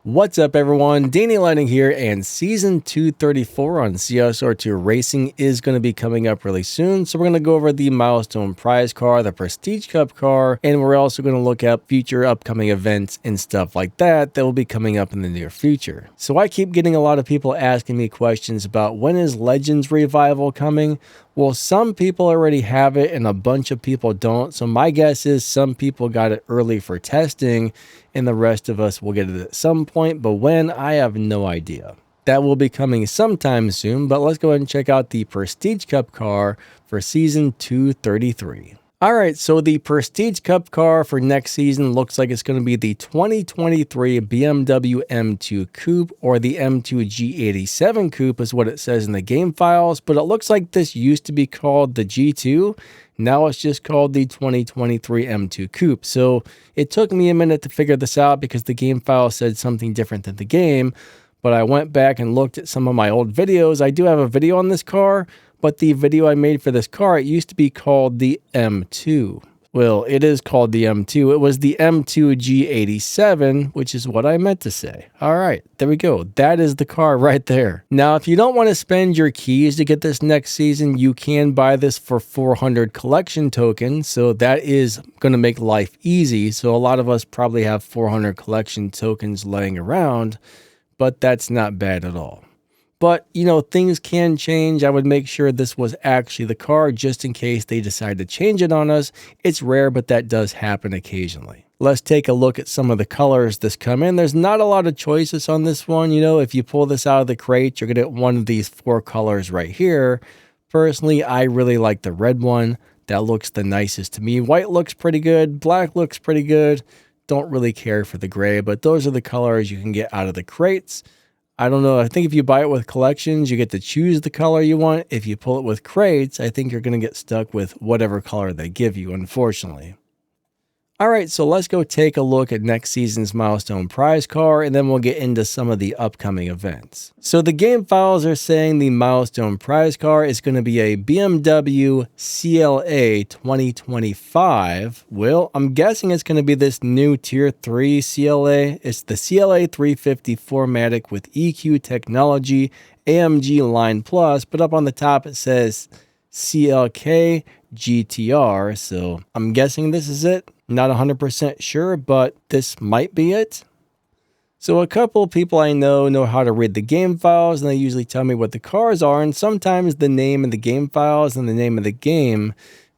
What's up everyone, Danny Lighting here, and Season 234 on CSR2 Racing is going to be coming up really soon. So we're going to go over the Milestone prize car, the Prestige Cup car, and we're also going to look at future upcoming events and stuff like that will be coming up in the near future. So I keep getting a lot of people asking me questions about when is Legends Revival coming? Well, some people already have it and a bunch of people don't. So my guess is some people got it early for testing and the rest of us will get it at some point. But when, I have no idea. That will be coming sometime soon. But let's go ahead and check out the Prestige Cup car for Season 233. Alright, so the Prestige Cup car for next season looks like it's going to be the 2023 BMW M2 Coupe, or the M2 G87 Coupe is what it says in the game files, but it looks like this used to be called the G2, now it's just called the 2023 M2 Coupe. So it took me a minute to figure this out because the game file said something different than the game, but I went back and looked at some of my old videos. I do have a video on this car, but the video I made for this car, it used to be called the M2. Well, it is called the M2. It was the M2 G87, which is what I meant to say. All right, there we go. That is the car right there. Now, if you don't want to spend your keys to get this next season, you can buy this for 400 collection tokens. So that is going to make life easy. So a lot of us probably have 400 collection tokens laying around, but that's not bad at all. But, you know, things can change. I would make sure this was actually the car just in case they decide to change it on us. It's rare, but that does happen occasionally. Let's take a look at some of the colors this come in. There's not a lot of choices on this one. You know, if you pull this out of the crate, you're going to get one of these four colors right here. Personally, I really like the red one. That looks the nicest to me. White looks pretty good. Black looks pretty good. Don't really care for the gray, but those are the colors you can get out of the crates. I don't know. I think if you buy it with collections, you get to choose the color you want. If you pull it with crates, I think you're going to get stuck with whatever color they give you, unfortunately. All right, so let's go take a look at next season's Milestone prize car, and then we'll get into some of the upcoming events. So the game files are saying the Milestone prize car is going to be a BMW CLA 2025. Well, I'm guessing it's going to be this new Tier 3 CLA. It's the CLA 350 4MATIC with EQ technology, AMG Line Plus, but up on the top it says CLK GTR, so I'm guessing this is it. Not 100% sure, but this might be it. So a couple of people I know how to read the game files, and they usually tell me what the cars are, and sometimes the name of the game files and the name of the game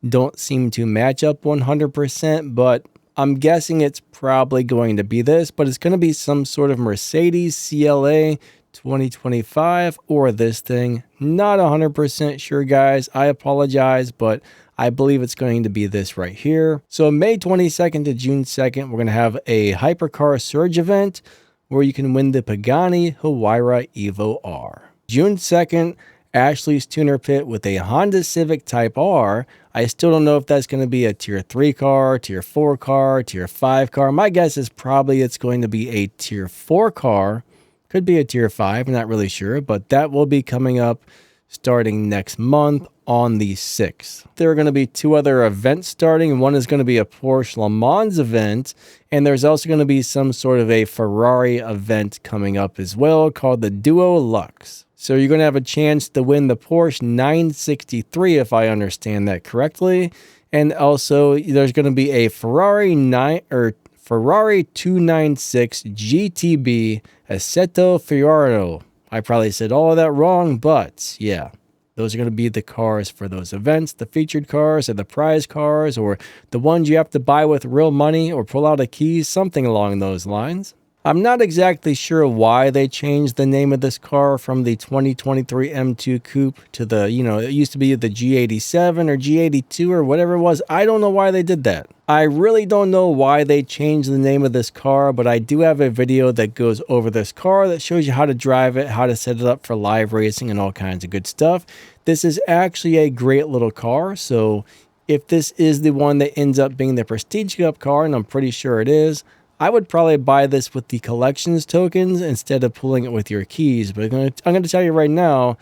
don't seem to match up 100%, but I'm guessing it's probably going to be this, but it's going to be some sort of Mercedes CLA 2025 or this thing. Not 100% sure, guys. I apologize, but I believe it's going to be this right here. So May 22nd to June 2nd, we're going to have a Hypercar Surge event where you can win the Pagani Huayra Evo R. June 2nd, Ashley's Tuner Pit with a Honda Civic Type R. I still don't know if that's going to be a Tier 3 car, Tier 4 car, Tier 5 car. My guess is probably it's going to be a Tier 4 car. Could be a Tier 5, I'm not really sure, but that will be coming up starting next month on the 6th. There are going to be two other events starting. One is going to be a Porsche Le Mans event, and there's also going to be some sort of a Ferrari event coming up as well called the Duo Lux. So you're going to have a chance to win the Porsche 963 if I understand that correctly. And also there's going to be a Ferrari 296 GTB Assetto Fiorano. I probably said all of that wrong, but yeah, those are going to be the cars for those events. The featured cars or the prize cars or the ones you have to buy with real money or pull out a key, something along those lines. I'm not exactly sure why they changed the name of this car from the 2023 M2 Coupe to the, it used to be the G87 or G82 or whatever it was. I don't know why they did that. I really don't know why they changed the name of this car, but I do have a video that goes over this car that shows you how to drive it, how to set it up for live racing and all kinds of good stuff. This is actually a great little car, so if this is the one that ends up being the Prestige Cup car, and I'm pretty sure it is, I would probably buy this with the collections tokens instead of pulling it with your keys. But I'm going to tell you right now,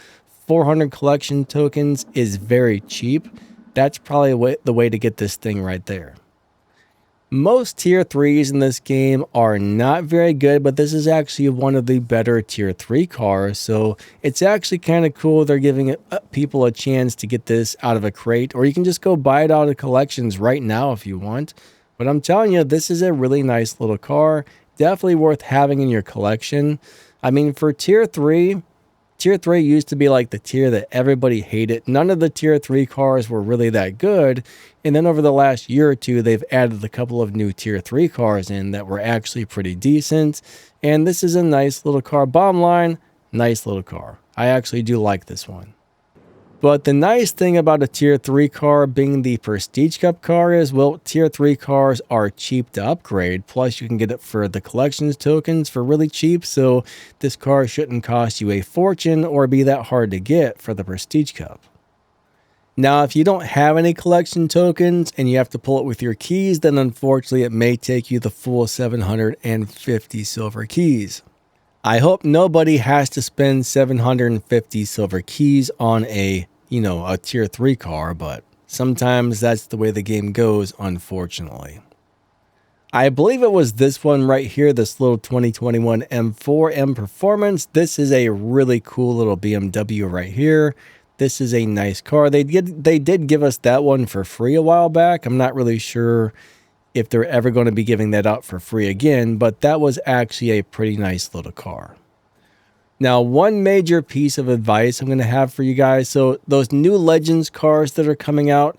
400 collection tokens is very cheap. That's probably the way to get this thing right there. Most tier 3s in this game are not very good, but this is actually one of the better tier 3 cars, so it's actually kind of cool they're giving people a chance to get this out of a crate, or you can just go buy it out of collections right now if you want. But I'm telling you, this is a really nice little car, definitely worth having in your collection. I mean, for tier 3 used to be like the tier that everybody hated. None of the tier 3 cars were really that good. And then over the last year or two, they've added a couple of new tier 3 cars in that were actually pretty decent. And this is a nice little car. Bottom line, nice little car. I actually do like this one. But the nice thing about a tier 3 car being the Prestige Cup car is, well, tier 3 cars are cheap to upgrade. Plus, you can get it for the collections tokens for really cheap. So this car shouldn't cost you a fortune or be that hard to get for the Prestige Cup. Now, if you don't have any collection tokens and you have to pull it with your keys, then unfortunately it may take you the full 750 silver keys. I hope nobody has to spend 750 silver keys on a tier 3 car, but sometimes that's the way the game goes, unfortunately. I believe it was this one right here, this little 2021 M4 M Performance. This is a really cool little BMW right here. This is a nice car. They did give us that one for free a while back. I'm not really sure if they're ever going to be giving that out for free again, but that was actually a pretty nice little car. Now, one major piece of advice I'm going to have for you guys. So those new Legends cars that are coming out,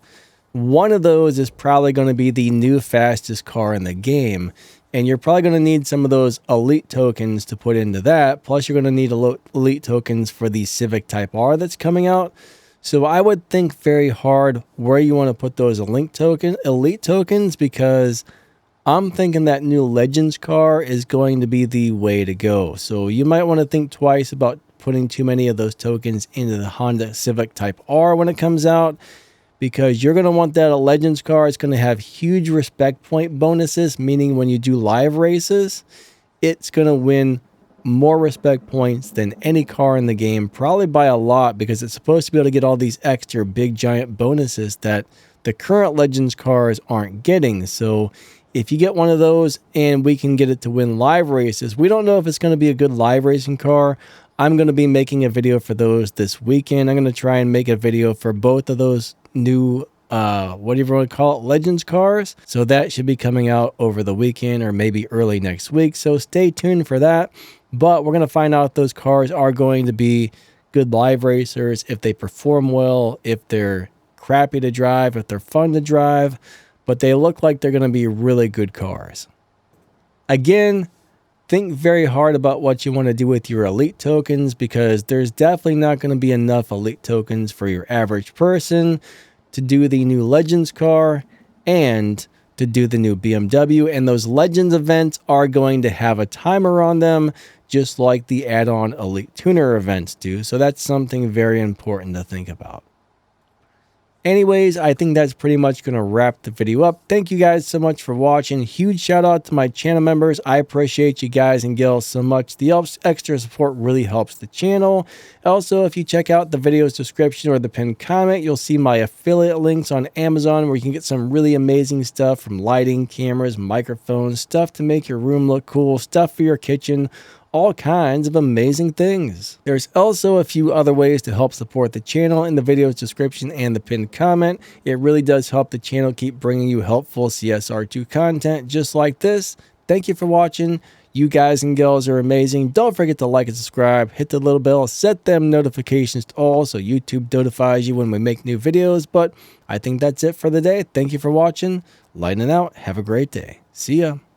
one of those is probably going to be the new fastest car in the game. And you're probably going to need some of those elite tokens to put into that. Plus, you're going to need elite tokens for the Civic Type R that's coming out. So I would think very hard where you want to put those elite tokens, because I'm thinking that new Legends car is going to be the way to go. So you might want to think twice about putting too many of those tokens into the Honda Civic Type R when it comes out, because you're going to want that Legends car. It's going to have huge respect point bonuses, meaning when you do live races, it's going to win more respect points than any car in the game, probably by a lot, because it's supposed to be able to get all these extra big giant bonuses that the current Legends cars aren't getting. So if you get one of those and we can get it to win live races, we don't know if it's going to be a good live racing car. I'm going to be making a video for those this weekend. I'm going to try and make a video for both of those new whatever you want to call it, Legends cars. So that should be coming out over the weekend or maybe early next week. So stay tuned for that. But we're going to find out if those cars are going to be good live racers, if they perform well, if they're crappy to drive, if they're fun to drive. But they look like they're going to be really good cars. Again, think very hard about what you want to do with your elite tokens, because there's definitely not going to be enough elite tokens for your average person to do the new Legends car and to do the new BMW. And those Legends events are going to have a timer on them, just like the add-on Elite Tuner events do. So that's something very important to think about. Anyways, I think that's pretty much going to wrap the video up. Thank you guys so much for watching. Huge shout out to my channel members. I appreciate you guys and gals so much. The extra support really helps the channel. Also, if you check out the video's description or the pinned comment, you'll see my affiliate links on Amazon, where you can get some really amazing stuff, from lighting, cameras, microphones, stuff to make your room look cool, stuff for your kitchen, all kinds of amazing things. There's also a few other ways to help support the channel in the video's description and the pinned comment. It really does help the channel keep bringing you helpful CSR2 content just like this. Thank you for watching. You guys and gals are amazing. Don't forget to like and subscribe, hit the little bell, set them notifications to all so YouTube notifies you when we make new videos. But I think that's it for the day. Thank you for watching. Lightning out. Have a great day. See ya.